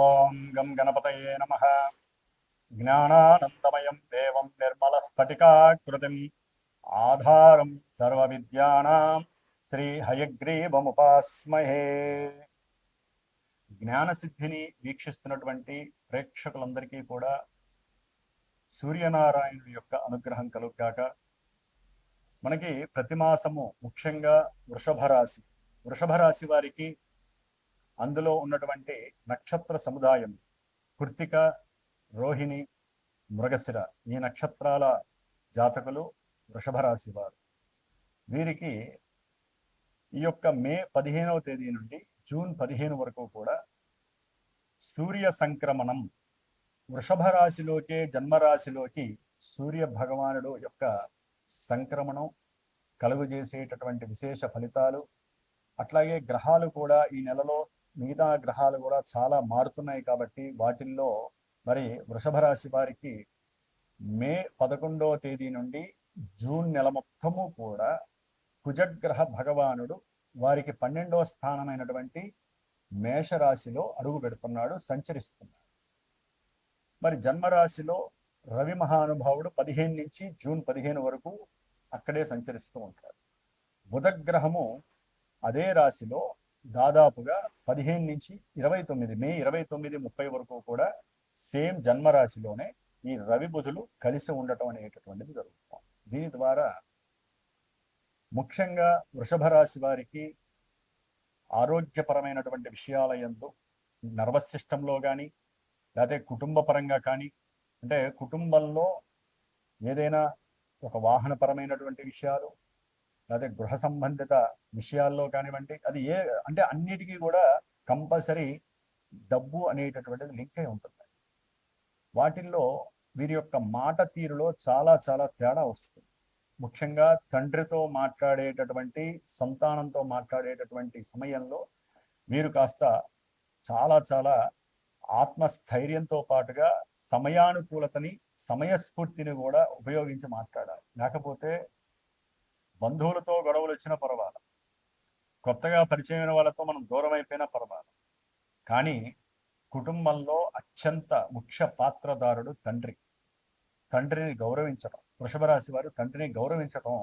ఓం గం గణపతయే నమః. జ్ఞానానందమయం దేవం నిర్మలస్ఫటికాకృతిం ఆధారం సర్వవిద్యానాం శ్రీ హయగ్రీవముపాస్మహే. జ్ఞానసిద్ధిని వీక్షిస్తున్నటువంటి ప్రేక్షకులందరికీ కూడా సూర్యనారాయణుడి యొక్క అనుగ్రహం కలుగుగాక. మనకి ప్రతి మాసము ముఖ్యంగా వృషభ రాశి వారికి అందులో ఉన్నటువంటి నక్షత్ర సముదాయం కృత్తిక, రోహిణి, మృగశిర ఈ నక్షత్రాల జాతకులు వృషభ రాశి వారు. వీరికి ఈ యొక్క మే 15వ తేదీ నుండి జూన్ 15 వరకు కూడా సూర్య సంక్రమణం, వృషభ రాశిలోకే జన్మరాశిలోకి సూర్య భగవానుడు యొక్క సంక్రమణం కలుగజేసేటటువంటి విశేష ఫలితాలు. అట్లాగే గ్రహాలు కూడా ఈ నెలలో మిగతా గ్రహాలు కూడా చాలా మారుతున్నాయి కాబట్టి వాటిల్లో మరి వృషభ రాశి వారికి మే 11వ తేదీ నుండి జూన్ నెల మొత్తము కూడా కుజగ్రహ భగవానుడు వారికి 12వ స్థానమైనటువంటి మేషరాశిలో అడుగు పెడుతున్నాడు, సంచరిస్తున్నాడు. మరి జన్మరాశిలో రవి మహానుభావుడు 15 నుంచి జూన్ 15 వరకు అక్కడే సంచరిస్తూ ఉంటాడు. బుధగ్రహము అదే రాశిలో దాదాపుగా 15 నుంచి 29 మే 29, 30 వరకు కూడా సేమ్ జన్మరాశిలోనే ఈ రవి బుధులు కలిసి ఉండటం అనేటటువంటిది జరుగుతుంది. దీని ద్వారా ముఖ్యంగా వృషభ రాశి వారికి ఆరోగ్యపరమైనటువంటి విషయాల యందు, నర్వస్ సిస్టంలో కానీ లేకపోతే కుటుంబ పరంగా కానీ, అంటే కుటుంబంలో ఏదైనా ఒక వాహనపరమైనటువంటి విషయాలు లేకపోతే గృహ సంబంధిత విషయాల్లో కానివ్వండి, అది అంటే అన్నిటికీ కూడా కంపల్సరీ డబ్బు అనేటటువంటిది లింక్ అయి ఉంటుంది. వాటిల్లో వీరి యొక్క మాట తీరులో చాలా చాలా తేడా వస్తుంది. ముఖ్యంగా తండ్రితో మాట్లాడేటటువంటి, సంతానంతో మాట్లాడేటటువంటి సమయంలో వీరు కాస్త చాలా చాలా ఆత్మస్థైర్యంతో పాటుగా సమయానుకూలతని, సమయస్ఫూర్తిని కూడా ఉపయోగించి మాట్లాడాలి. లేకపోతే బంధువులతో గొడవలు వచ్చినా పర్వాలేదు, కొత్తగా పరిచయమైన వాళ్ళతో మనం దూరం అయిపోయినా పర్వాలేదు, కానీ కుటుంబంలో అత్యంత ముఖ్య పాత్రదారుడు తండ్రి. తండ్రిని గౌరవించడం, వృషభ రాశి వారు తండ్రిని గౌరవించడం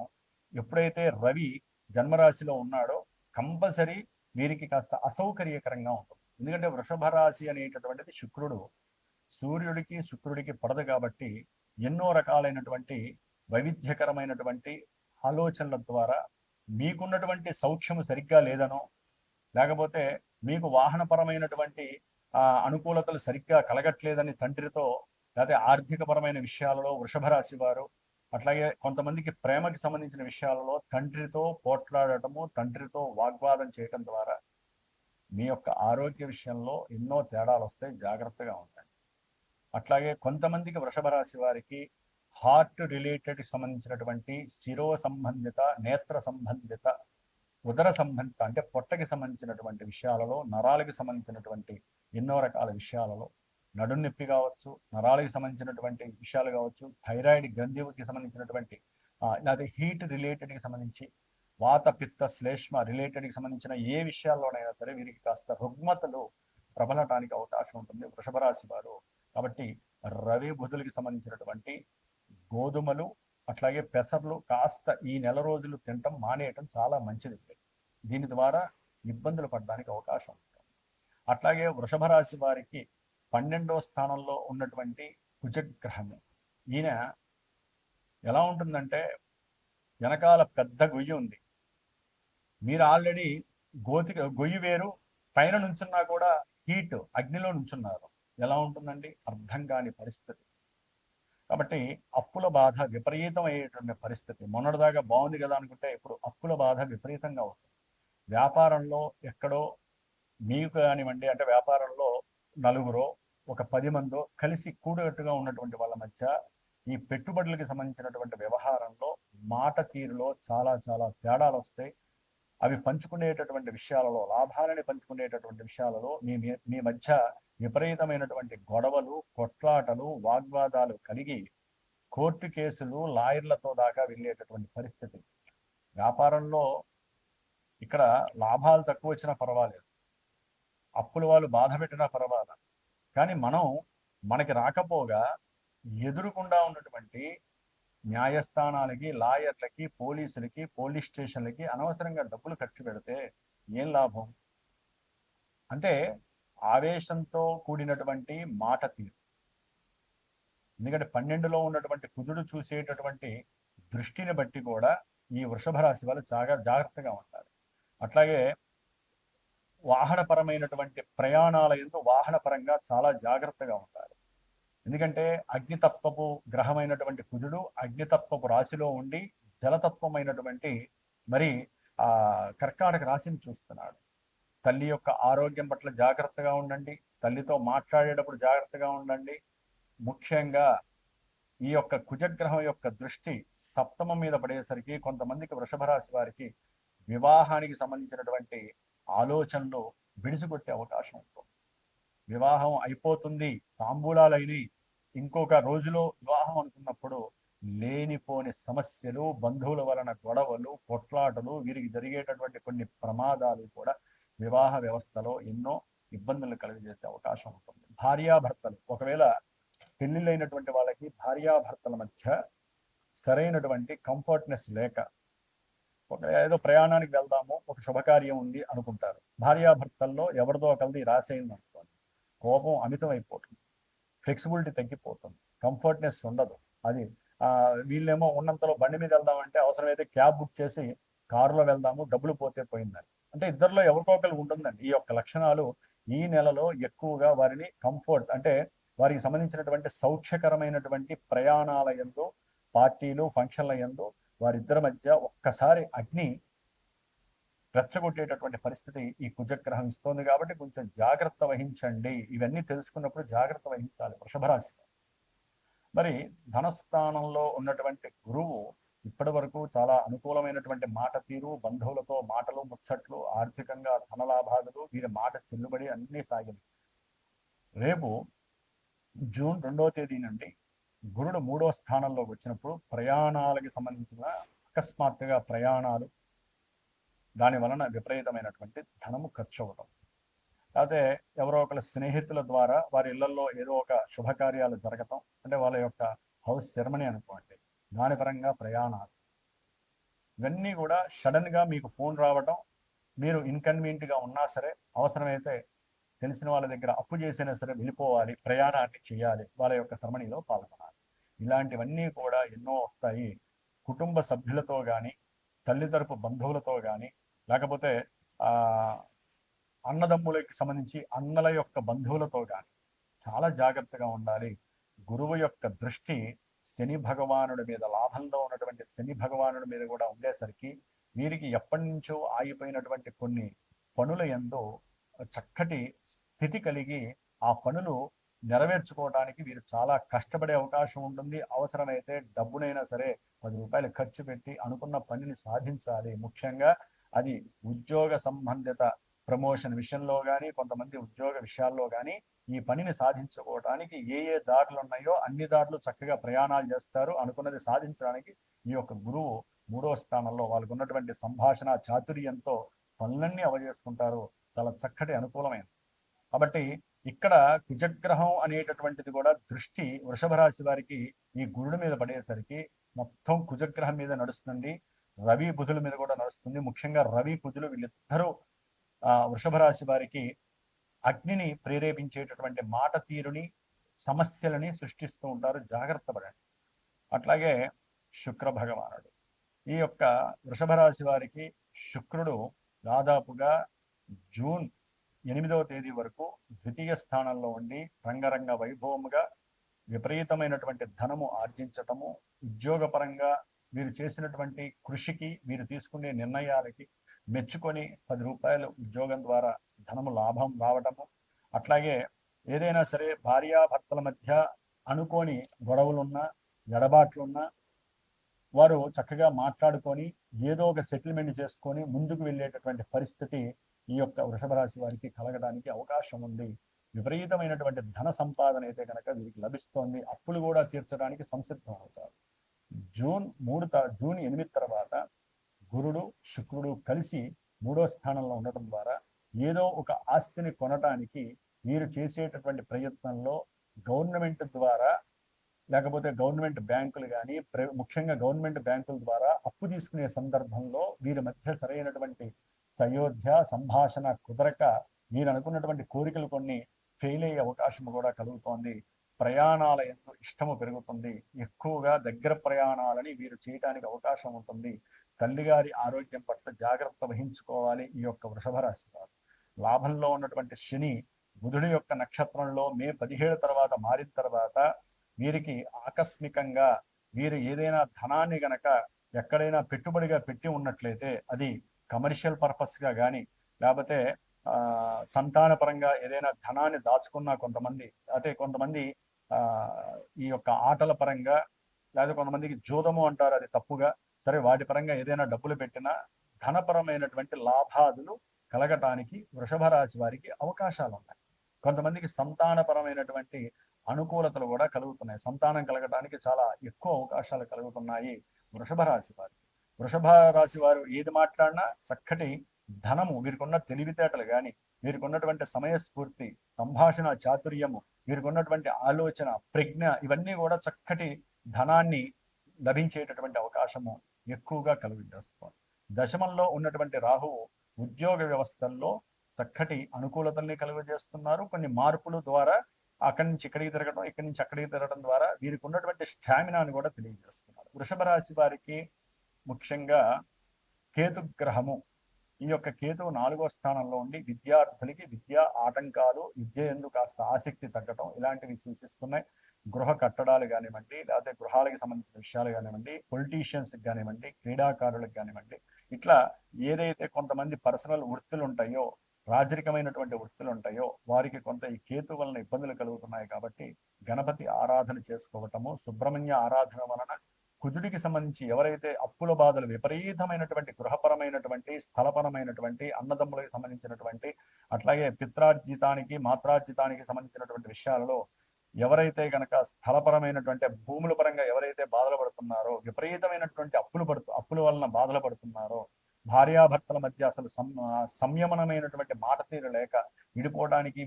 ఎప్పుడైతే రవి జన్మరాశిలో ఉన్నాడో కంపల్సరీ వీరికి కాస్త అసౌకర్యకరంగా ఉంటుంది. ఎందుకంటే వృషభ రాశి అనేటటువంటిది సూర్యుడికి శుక్రుడికి పడదు కాబట్టి ఎన్నో రకాలైనటువంటి వైవిధ్యకరమైనటువంటి ఆలోచనల ద్వారా మీకున్నటువంటి సౌఖ్యము సరిగ్గా లేదనో, లేకపోతే మీకు వాహనపరమైనటువంటి అనుకూలతలు సరిగ్గా కలగట్లేదని తండ్రితో, లేకపోతే ఆర్థికపరమైన విషయాలలో వృషభ రాశి వారు, అట్లాగే కొంతమందికి ప్రేమకి సంబంధించిన విషయాలలో తండ్రితో పోట్లాడటము, తండ్రితో వాగ్వాదం చేయటం ద్వారా మీ యొక్క ఆరోగ్య విషయంలో ఎన్నో తేడాలు వస్తాయి, జాగ్రత్తగా ఉండండి. అట్లాగే కొంతమందికి వృషభ రాశి వారికి హార్ట్ రిలేటెడ్ సంబంధించినటువంటి శిరో సంబంధిత, నేత్ర సంబంధిత, ఉదర సంబంధిత అంటే పొట్టకి సంబంధించినటువంటి విషయాలలో, నరాలకి సంబంధించినటువంటి ఎన్నో రకాల విషయాలలో, నడునొప్పి కావచ్చు, నరాలకి సంబంధించినటువంటి విషయాలు కావచ్చు, థైరాయిడ్ గ్రంథికి సంబంధించినటువంటి లేదా హీట్ రిలేటెడ్కి సంబంధించి, వాత పిత్త శ్లేష్మ రిలేటెడ్కి సంబంధించిన ఏ విషయాల్లోనైనా సరే వీరికి కాస్త రుగ్మతలు ప్రబలటానికి అవకాశం ఉంటుంది వృషభ రాశి వారు. కాబట్టి రవి బుధులకి సంబంధించినటువంటి గోధుమలు అట్లాగే పెసర్లు కాస్త ఈ నెల రోజులు తినటం మానేయటం చాలా మంచిది. దీని ద్వారా ఇబ్బందులు పడడానికి అవకాశం ఉంటుంది. అట్లాగే వృషభ రాశి వారికి 12వ స్థానంలో ఉన్నటువంటి కుజగ్రహము, ఈయన ఎలా ఉంటుందంటే వెనకాల పెద్ద గొయ్యి ఉంది, మీరు ఆల్రెడీ గొయ్యి వేరు, పైన నుంచున్నా కూడా హీట్ అగ్నిలో నుంచున్నారు. ఎలా ఉంటుందండి? అర్థం కాని పరిస్థితి. కాబట్టి అప్పుల బాధ విపరీతమయ్యేటువంటి పరిస్థితి. మొన్నటిదాకా బాగుంది కదా అనుకుంటే ఇప్పుడు అప్పుల బాధ విపరీతంగా అవుతుంది. వ్యాపారంలో ఎక్కడో మీకు కానివ్వండి, అంటే వ్యాపారంలో నలుగురో ఒక 10 మందో కలిసి కూడగట్టుగా ఉన్నటువంటి వాళ్ళ మధ్య ఈ పెట్టుబడులకు సంబంధించినటువంటి వ్యవహారంలో మాట తీరులో చాలా చాలా తేడాలు వస్తాయి. అవి పంచుకునేటటువంటి విషయాలలో, లాభాలని పంచుకునేటటువంటి విషయాలలో మీ మధ్య విపరీతమైనటువంటి గొడవలు, కొట్లాటలు, వాగ్వాదాలు కలిగి కోర్టు కేసులు, లాయర్లతో దాకా వెళ్ళేటటువంటి పరిస్థితి. వ్యాపారంలో ఇక్కడ లాభాలు తక్కువ వచ్చినా పర్వాలేదు, అప్పుల వాళ్ళు బాధ పెట్టినా పర్వాలేదు, కానీ మనకి రాకపోగా ఎదురుకుండా ఉన్నటువంటి న్యాయస్థానాలకి, లాయర్లకి, పోలీసులకి, పోలీస్ స్టేషన్లకి అనవసరంగా డబ్బులు ఖర్చు పెడితే ఏం లాభం? అంటే ఆవేశంతో కూడినటువంటి మాట తీరు. ఎందుకంటే 12లో ఉన్నటువంటి కుజుడు చూసేటటువంటి దృష్టిని బట్టి కూడా ఈ వృషభ రాశి వాళ్ళు జాగ్రత్తగా ఉంటారు. అట్లాగే వాహనపరమైనటువంటి ప్రయాణాల యందు వాహనపరంగా చాలా జాగ్రత్తగా ఉంటారు. ఎందుకంటే అగ్నితత్వపు గ్రహమైనటువంటి కుజుడు అగ్నితత్వపు రాశిలో ఉండి జలతత్వమైనటువంటి మరి ఆ కర్కాటక రాశిని చూస్తున్నాడు. తల్లి యొక్క ఆరోగ్యం పట్ల జాగ్రత్తగా ఉండండి. తల్లితో మాట్లాడేటప్పుడు జాగ్రత్తగా ఉండండి. ముఖ్యంగా ఈ యొక్క కుజగ్రహం యొక్క దృష్టి సప్తమం మీద పడేసరికి కొంతమందికి వృషభ రాశి వారికి వివాహానికి సంబంధించినటువంటి ఆలోచనలు విడిసికొట్టే అవకాశం ఉంటుంది. వివాహం అయిపోతుంది, తాంబూలాలైనవి, ఇంకొక రోజులో వివాహం అనుకున్నప్పుడు లేనిపోని సమస్యలు, బంధువుల వలన గొడవలు, కొట్లాటలు, వీరికి జరిగేటటువంటి కొన్ని ప్రమాదాలు కూడా వివాహ వ్యవస్థలో ఎన్నో ఇబ్బందులు కలుగజేసే అవకాశం ఉంటుంది. భార్యాభర్తలు ఒకవేళ పెళ్లిళ్ళైనటువంటి వాళ్ళకి భార్యాభర్తల మధ్య సరైనటువంటి కంఫర్ట్నెస్ లేక ఏదో ప్రయాణానికి వెళ్దాము, ఒక శుభకార్యం ఉంది అనుకుంటారు. భార్యాభర్తల్లో ఎవరిదో ఒకరిది రాసేయింది అనుకోండి, కోపం అమితమైపోతుంది, ఫ్లెక్సిబిలిటీ తగ్గిపోతుంది, కంఫర్ట్నెస్ ఉండదు. అది వీళ్ళేమో ఉన్నంతలో బండి మీద వెళ్దామంటే అవసరమైతే క్యాబ్ బుక్ చేసి కారులో వెళ్దాము, డబ్బులు పోతే పోయిందని. అంటే ఇద్దరిలో ఎవరికొకరు ఉంటుందండి. ఈ యొక్క లక్షణాలు ఈ నెలలో ఎక్కువగా వారిని కంఫర్ట్ అంటే వారికి సంబంధించినటువంటి సౌఖ్యకరమైనటువంటి ప్రయాణాల యందు, పార్టీలు, ఫంక్షన్ల యందు వారిద్దరి మధ్య ఒక్కసారి అగ్ని రెచ్చగొట్టేటటువంటి పరిస్థితి ఈ కుజగ్రహం ఇస్తోంది. కాబట్టి కొంచెం జాగ్రత్త వహించండి. ఇవన్నీ తెలుసుకున్నప్పుడు జాగ్రత్త వహించాలి వృషభ రాశి. మరి ధనస్థానంలో ఉన్నటువంటి గురువు ఇప్పటి వరకు చాలా అనుకూలమైనటువంటి మాట తీరు, బంధువులతో మాటలు ముచ్చట్లు, ఆర్థికంగా ధనలాభాదులు, వీరి మాట చెల్లుబడి అన్నీ సాగింది. రేపు జూన్ 2వ తేదీ నుండి గురుడు 3వ స్థానంలోకి వచ్చినప్పుడు ప్రయాణాలకి సంబంధించిన అకస్మాత్తుగా ప్రయాణాలు, దాని వలన విపరీతమైనటువంటి ధనము ఖర్చు అవ్వడం, లేకపోతే ఎవరో ఒకరి స్నేహితుల ద్వారా వారి ఇళ్లలో ఏదో ఒక శుభకార్యాలు జరగటం, అంటే వాళ్ళ యొక్క హౌస్ సెరమనీ అనుకోండి, దాని పరంగా ప్రయాణాలు, ఇవన్నీ కూడా సడన్గా మీకు ఫోన్ రావటం, మీరు ఇన్కన్వీనియంట్గా ఉన్నా సరే అవసరమైతే తెలిసిన వాళ్ళ దగ్గర అప్పు చేసినా సరే వెళ్ళిపోవాలి, ప్రయాణాన్ని చేయాలి, వాళ్ళ యొక్క సెరమనీలో పాల్గొనాలి. ఇలాంటివన్నీ కూడా ఎన్నో వస్తాయి. కుటుంబ సభ్యులతో కానీ, తల్లితరపు బంధువులతో కానీ, లేకపోతే అన్నదమ్ములకి సంబంధించి అన్నల యొక్క బంధువులతో కానీ చాలా జాగ్రత్తగా ఉండాలి. గురువు యొక్క దృష్టి శని భగవానుడి మీద, లాభంలో ఉన్నటువంటి శని భగవానుడి మీద కూడా ఉండేసరికి వీరికి ఎప్పటి నుంచో ఆగిపోయినటువంటి కొన్ని పనుల యందు చక్కటి స్థితి కలిగి ఆ పనులు నెరవేర్చుకోవడానికి వీరు చాలా కష్టపడే అవకాశం ఉంటుంది. అవసరమైతే డబ్బునైనా సరే 10 రూపాయలు ఖర్చు పెట్టి అనుకున్న పనిని సాధించాలి. ముఖ్యంగా అది ఉద్యోగ సంబంధిత ప్రమోషన్ విషయంలో కానీ, కొంతమంది ఉద్యోగ విషయాల్లో కానీ ఈ పనిని సాధించుకోవడానికి ఏ దారులు ఉన్నాయో అన్ని దారులు చక్కగా ప్రయాణాలు చేస్తారు. అనుకున్నది సాధించడానికి ఈ యొక్క గురువు 3వ స్థానంలో వాళ్ళకు ఉన్నటువంటి సంభాషణ చాతుర్యంతో పనులన్నీ అవజేసుకుంటారు. చాలా చక్కటి అనుకూలమైనది. కాబట్టి ఇక్కడ కుజగ్రహం అనేటటువంటిది కూడా దృష్టి వృషభ రాశి వారికి ఈ గురుడి మీద పడేసరికి మొత్తం కుజగ్రహం మీద నడుస్తుంది, రవి బుధుల మీద కూడా నడుస్తుంది. ముఖ్యంగా రవి బుధులు వీళ్ళిద్దరూ వృషభ రాశి వారికి అగ్నిని ప్రేరేపించేటటువంటి మాట తీరుని, సమస్యలని సృష్టిస్తూ ఉంటారు. జాగ్రత్త పడండి. అట్లాగే శుక్ర భగవానుడు ఈ యొక్క వృషభ రాశి వారికి శుక్రుడు దాదాపుగా జూన్ 8వ తేదీ వరకు ద్వితీయ స్థానంలో ఉండి రంగరంగ వైభవముగా విపరీతమైనటువంటి ధనము ఆర్జించటము, ఉద్యోగపరంగా వీరు చేసినటువంటి కృషికి, వీరు తీసుకునే నిర్ణయాలకి మెచ్చుకొని 10 రూపాయలు ఉద్యోగం ద్వారా ధనము లాభం రావటము, అట్లాగే ఏదైనా సరే భార్యాభర్తల మధ్య అనుకోని గొడవలున్నా, ఎడబాట్లున్నా వారు చక్కగా మాట్లాడుకొని ఏదో ఒక సెటిల్మెంట్ చేసుకొని ముందుకు వెళ్ళేటటువంటి పరిస్థితి ఈ యొక్క వృషభ రాశి వారికి కలగడానికి అవకాశం ఉంది. విపరీతమైనటువంటి ధన సంపాదన అయితే కనుక వీరికి లభిస్తోంది. అప్పులు కూడా తీర్చడానికి సంసిద్ధం అవుతారు. జూన్ 8 తర్వాత గురుడు శుక్రుడు కలిసి 3వ స్థానంలో ఉండటం ద్వారా ఏదో ఒక ఆస్తిని కొనటానికి వీరు చేసేటటువంటి ప్రయత్నంలో గవర్నమెంట్ ద్వారా, లేకపోతే గవర్నమెంట్ బ్యాంకులు కానీ, ముఖ్యంగా గవర్నమెంట్ బ్యాంకుల ద్వారా అప్పు తీసుకునే సందర్భంలో వీరి మధ్య సరైనటువంటి సయోధ్య సంభాషణ కుదరక వీరు అనుకున్నటువంటి కోరికలు కొన్ని ఫెయిల్ అయ్యే అవకాశం కూడా కలుగుతోంది. ప్రయాణాల ఎంతో ఇష్టము పెరుగుతుంది. ఎక్కువగా దగ్గర ప్రయాణాలని వీరు చేయడానికి అవకాశం ఉంటుంది. తల్లిగారి ఆరోగ్యం పట్ల జాగ్రత్త వహించుకోవాలి ఈ యొక్క వృషభ రాశి వారు. లాభంలో ఉన్నటువంటి శని బుధుడి యొక్క నక్షత్రంలో మే 17 తర్వాత మారిన తర్వాత వీరికి ఆకస్మికంగా వీరు ఏదైనా ధనాన్ని గనక ఎక్కడైనా పెట్టుబడిగా పెట్టి ఉన్నట్లయితే అది కమర్షియల్ పర్పస్గా కానీ, లేకపోతే సంతానపరంగా ఏదైనా ధనాన్ని దాచుకున్నా కొంతమంది, అయితే కొంతమంది ఈ యొక్క ఆటల పరంగా, లేదా కొంతమందికి జూదము అంటారు, అది తప్పుగా, సరే వాటి పరంగా ఏదైనా డబ్బులు పెట్టినా ధనపరమైనటువంటి లాభాదులు కలగటానికి వృషభ రాశి వారికి అవకాశాలు ఉన్నాయి. కొంతమందికి సంతానపరమైనటువంటి అనుకూలతలు కూడా కలుగుతున్నాయి. సంతానం కలగటానికి చాలా ఎక్కువ అవకాశాలు కలుగుతున్నాయి వృషభ రాశి వారికి. వృషభ రాశి వారు ఏది మాట్లాడినా చక్కటి ధనము, వీరికున్న తెలివితేటలు కానీ, వీరికి ఉన్నటువంటి సమయస్ఫూర్తి, సంభాషణ చాతుర్యము, వీరికి ఉన్నటువంటి ఆలోచన ప్రజ్ఞ, ఇవన్నీ కూడా చక్కటి ధనాన్ని లభించేటటువంటి అవకాశము ఎక్కువగా కలుగజేస్తుంది. దశమంలో ఉన్నటువంటి రాహువు ఉద్యోగ వ్యవస్థల్లో చక్కటి అనుకూలతల్ని కలుగజేస్తున్నారు. కొన్ని మార్పుల ద్వారా అక్కడి నుంచి ఇక్కడికి తిరగడం, ఇక్కడి నుంచి అక్కడికి తిరగడం ద్వారా వీరికి ఉన్నటువంటి స్టామినాను కూడా తెలియజేస్తున్నారు. వృషభ రాశి వారికి ముఖ్యంగా కేతుగ్రహము, ఈ యొక్క కేతువు 4వ స్థానంలో ఉండి విద్యార్థులకి విద్యా ఆటంకాలు, విద్య ఎందు కాస్త ఆసక్తి తగ్గటం ఇలాంటివి సూచిస్తున్నాయి. గృహ కట్టడాలు కానివ్వండి, లేకపోతే గృహాలకు సంబంధించిన విషయాలు కానివ్వండి, పొలిటీషియన్స్కి కానివ్వండి, క్రీడాకారులకు కానివ్వండి, ఇట్లా ఏదైతే కొంతమంది పర్సనల్ వృత్తులు ఉంటాయో, రాజరికమైనటువంటి వృత్తులు ఉంటాయో వారికి కొంత ఈ కేతు వలన ఇబ్బందులు కలుగుతున్నాయి. కాబట్టి గణపతి ఆరాధన చేసుకోవటము, సుబ్రహ్మణ్య ఆరాధన వలన కుజుడికి సంబంధించి ఎవరైతే అప్పుల బాధలు, విపరీతమైనటువంటి గృహపరమైనటువంటి, స్థలపరమైనటువంటి, అన్నదమ్ములకు సంబంధించినటువంటి, అట్లాగే పిత్రార్జితానికి మాత్రార్జితానికి సంబంధించినటువంటి విషయాలలో ఎవరైతే గనక స్థలపరమైనటువంటి భూముల పరంగా ఎవరైతే బాధలు పడుతున్నారో, విపరీతమైనటువంటి అప్పుల వలన బాధలు పడుతున్నారో, భార్యాభర్తల మధ్య అసలు సంయమనమైనటువంటి మాట తీరు లేక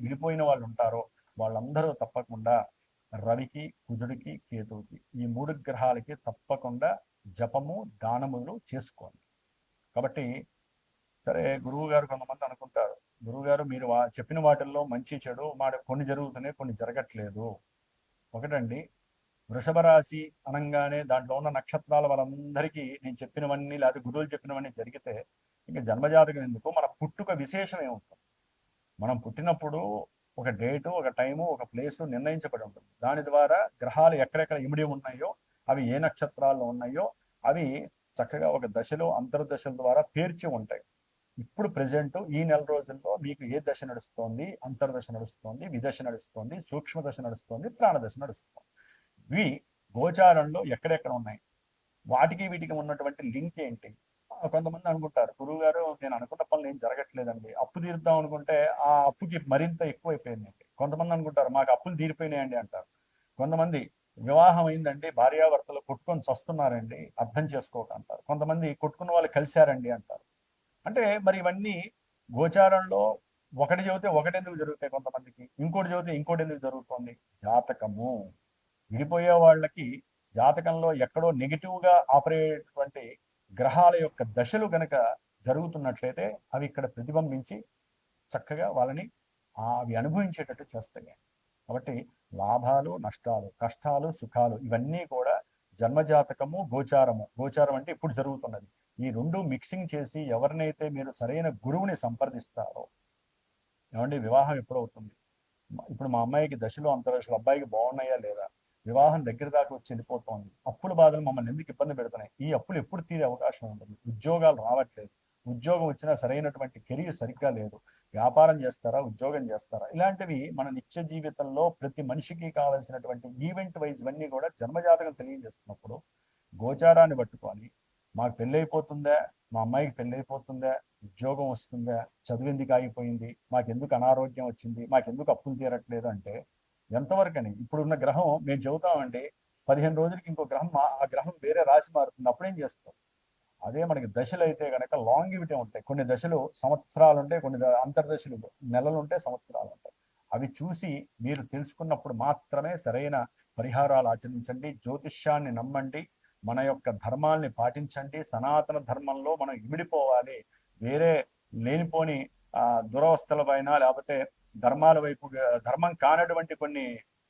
విడిపోయిన వాళ్ళు ఉంటారో వాళ్ళందరూ తప్పకుండా రవికి, కుజుడికి, కేతువుకి, ఈ 3 గ్రహాలకి తప్పకుండా జపము, దానములు చేసుకోండి. కాబట్టి సరే, గురువు గారు కొంతమంది అనుకుంటారు, గురువుగారు మీరు చెప్పిన వాటిల్లో మంచి చెడు కొన్ని జరుగుతున్నాయి, కొన్ని జరగట్లేదు. ఒకటండి, వృషభ రాశి అనగానే దాంట్లో ఉన్న నక్షత్రాల వాళ్ళందరికీ నేను చెప్పినవన్నీ, లేదా గురువులు చెప్పినవన్నీ జరిగితే ఇంకా జన్మజాతకం ఎందుకు? మన పుట్టుక విశేషం ఏముంటుంది? మనం పుట్టినప్పుడు ఒక డేటు, ఒక టైము, ఒక ప్లేసు నిర్ణయించబడి ఉంటుంది. దాని ద్వారా గ్రహాలు ఎక్కడెక్కడ ఇమిడి ఉన్నాయో, అవి ఏ నక్షత్రాల్లో ఉన్నాయో అవి చక్కగా ఒక దశలో అంతర్దశల ద్వారా పేర్చి ఉంటాయి. ఇప్పుడు ప్రజెంట్ ఈ నెల రోజుల్లో మీకు ఏ దశ నడుస్తోంది? అంతర్దశ నడుస్తోంది, విదశ నడుస్తోంది, సూక్ష్మ దశ నడుస్తోంది, ప్రాణదశ నడుస్తోంది. ఇవి గోచారంలో ఎక్కడెక్కడ ఉన్నాయి, వాటికి వీటికి ఉన్నటువంటి లింక్ ఏంటి? కొంతమంది అనుకుంటారు, గురువు గారు నేను అనుకున్న పనులు ఏం జరగట్లేదండి, అప్పు తీరుద్దాం అనుకుంటే ఆ అప్పుకి మరింత ఎక్కువైపోయిందండి. కొంతమంది అనుకుంటారు మాకు అప్పులు తీరిపోయినాయండి అంటారు. కొంతమంది వివాహం అయిందండి, భార్యాభర్తలు కొట్టుకొని చస్తున్నారండి, అర్థం చేసుకోక అంటారు. కొంతమంది కొట్టుకున్న వాళ్ళు కలిశారండి అంటారు. అంటే మరి ఇవన్నీ గోచారంలో ఒకటి చెబితే ఒకటి ఎందుకు జరుగుతాయి కొంతమందికి, ఇంకోటి చెబితే ఇంకోటి ఎందుకు జరుగుతుంది? జాతకము. విడిపోయే వాళ్ళకి జాతకంలో ఎక్కడో నెగిటివ్గా ఆపరేటువంటి గ్రహాల యొక్క దశలు గనక జరుగుతున్నట్లయితే అవి ఇక్కడ ప్రతిబింబించి చక్కగా వాళ్ళని అవి అనుభవించేటట్టు చేస్తాయి. కాబట్టి లాభాలు, నష్టాలు, కష్టాలు, సుఖాలు ఇవన్నీ కూడా జన్మజాతకము, గోచారము. గోచారం అంటే ఇప్పుడు జరుగుతున్నది. ఈ రెండు మిక్సింగ్ చేసి ఎవరినైతే మీరు సరైన గురువుని సంప్రదిస్తారో, ఏమండి వివాహం ఎప్పుడవుతుంది, ఇప్పుడు మా అమ్మాయికి దశలో అంతర్దశలు అబ్బాయికి బాగున్నాయా లేదా, వివాహం దగ్గర దాకా వచ్చి వెళ్ళిపోతోంది, అప్పుల బాధలు మమ్మల్ని ఎందుకు ఇబ్బంది పెడుతున్నాయి, ఈ అప్పులు ఎప్పుడు తీరే అవకాశం ఉంటుంది, ఉద్యోగాలు రావట్లేదు, ఉద్యోగం వచ్చినా సరైనటువంటి కెరీర్ సరిగ్గా లేదు, వ్యాపారం చేస్తారా, ఉద్యోగం చేస్తారా, ఇలాంటివి మన నిత్య జీవితంలో ప్రతి మనిషికి కావాల్సినటువంటి ఈవెంట్ వైజ్ ఇవన్నీ కూడా జన్మజాతకం తెలియజేస్తున్నప్పుడు గోచారాన్ని పట్టుకొని మాకు పెళ్ళైపోతుందా, మా అమ్మాయికి పెళ్ళైపోతుందా, ఉద్యోగం వస్తుందా, చదువు ఎందుకు ఆగిపోయింది, మాకెందుకు అనారోగ్యం వచ్చింది, మాకెందుకు అప్పులు తీరట్లేదు అంటే ఎంతవరకు అని ఇప్పుడున్న గ్రహం మేము చెబుతామండి 15 రోజులకి ఇంకో గ్రహం ఆ గ్రహం వేరే రాశి మారుతుంది, అప్పుడేం చేస్తాం? అదే మనకి దశలు అయితే కనుక లాంగివిటీ ఉంటాయి. కొన్ని దశలు సంవత్సరాలు ఉంటాయి, కొన్ని అంతర్దశలు నెలలు ఉంటాయి, సంవత్సరాలు ఉంటాయి. అవి చూసి మీరు తెలుసుకున్నప్పుడు మాత్రమే సరైన పరిహారాలు ఆచరించండి. జ్యోతిష్యాన్ని నమ్మండి. మన యొక్క ధర్మాల్ని పాటించండి. సనాతన ధర్మంలో మనం ఇమిడిపోవాలి. వేరే లేనిపోని దురవస్థల పైన లేకపోతే ధర్మాల వైపు, ధర్మం కానటువంటి కొన్ని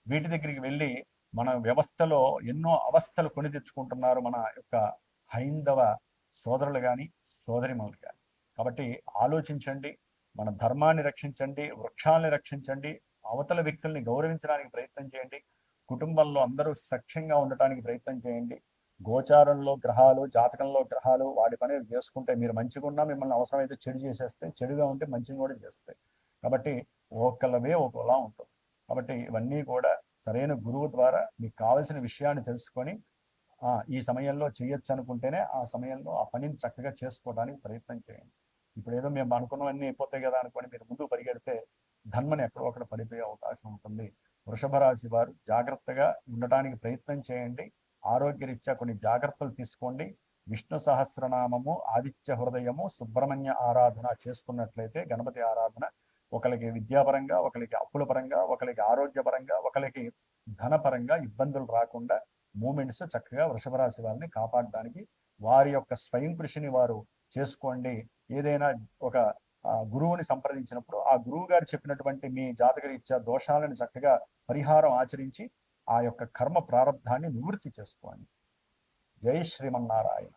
వీటి దగ్గరికి వెళ్ళి మన వ్యవస్థలో ఎన్నో అవస్థలు కొని తెచ్చుకుంటున్నారు మన యొక్క హైందవ సోదరులు కానీ సోదరిమణులు కానీ. కాబట్టి ఆలోచించండి, మన ధర్మాన్ని రక్షించండి, వృక్షాలని రక్షించండి, అవతల వ్యక్తుల్ని గౌరవించడానికి ప్రయత్నం చేయండి, కుటుంబంలో అందరూ సఖ్యంగా ఉండటానికి ప్రయత్నం చేయండి. గోచారంలో గ్రహాలు, జాతకంలో గ్రహాలు వాటి పని చేసుకుంటే మీరు మంచిగా ఉన్నా మిమ్మల్ని అవసరమైతే చెడు చేసేస్తాయి, చెడుగా ఉంటే మంచిగా కూడా చేస్తాయి. కాబట్టి ఒకళ్ళవే ఒకలా ఉంటుంది. కాబట్టి ఇవన్నీ కూడా సరైన గురువు ద్వారా మీకు కావలసిన విషయాన్ని తెలుసుకొని ఈ సమయంలో చేయొచ్చు అనుకుంటేనే ఆ సమయంలో ఆ పనిని చక్కగా చేసుకోవడానికి ప్రయత్నం చేయండి. ఇప్పుడు ఏదో మేము అనుకున్నవన్నీ అయిపోతాయి కదా అనుకొని మీరు ముందుకు పరిగెడితే ధన్మని ఎక్కడో ఒకటి పడిపోయే అవకాశం ఉంటుంది. వృషభ రాశి వారు జాగ్రత్తగా ఉండటానికి ప్రయత్నం చేయండి. ఆరోగ్యరీత్యా కొన్ని జాగ్రత్తలు తీసుకోండి. విష్ణు సహస్రనామము, ఆదిత్య హృదయము, సుబ్రహ్మణ్య ఆరాధన చేసుకున్నట్లయితే, గణపతి ఆరాధన, ఒకరికి విద్యాపరంగా, ఒకరికి అప్పుల పరంగా, ఒకరికి ఆరోగ్యపరంగా, ఒకరికి ధనపరంగా ఇబ్బందులు రాకుండా మూమెంట్స్ చక్కగా వృషభ రాశి వారిని కాపాడడానికి వారి యొక్క స్వయం కృషిని వారు చేసుకోండి. ఏదైనా ఒక గురువుని సంప్రదించినప్పుడు ఆ గురువు గారు చెప్పినటువంటి మీ జాతకరీత్యా దోషాలను చక్కగా పరిహారం ఆచరించి ఆ యొక్క కర్మ ప్రారంధాన్ని నివృత్తి చేసుకోండి. జై శ్రీమన్నారాయణ.